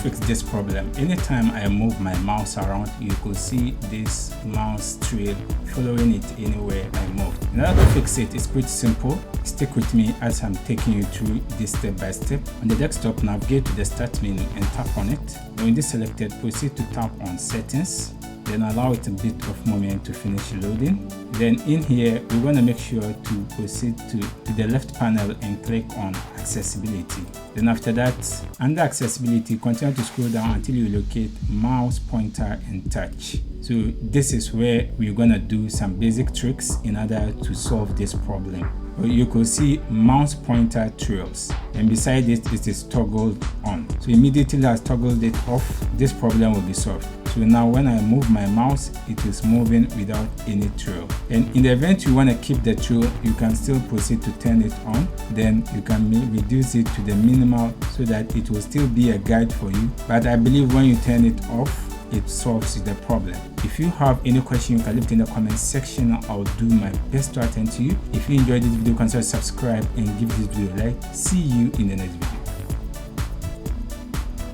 fix this problem, anytime I move my mouse around, you could see this mouse trail following it anywhere I moved. In order to fix it, it's pretty simple. Stick with me as I'm taking you through this step by step. On the desktop, navigate to the start menu and tap on it. When this selected, proceed to tap on settings. Then allow it a bit of moment to finish loading. Then in here, we want to make sure to proceed to the left panel and click on accessibility. Then after that, under accessibility, continue to scroll down until you locate mouse, pointer, and touch. So this is where we're going to do some basic tricks in order to solve this problem. You could see mouse pointer trails, and beside it, it is toggled on. So immediately as toggled it off, this problem will be solved. So now when I move my mouse, it is moving without any trail. And in the event you want to keep the trail, you can still proceed to turn it on. Then you can reduce it to the minimal so that it will still be a guide for you. But I believe when you turn it off, it solves the problem. If you have any question, you can leave it in the comment section. I'll do my best to attend to you. If you enjoyed this video, consider subscribe and give this video a like. See you in the next video.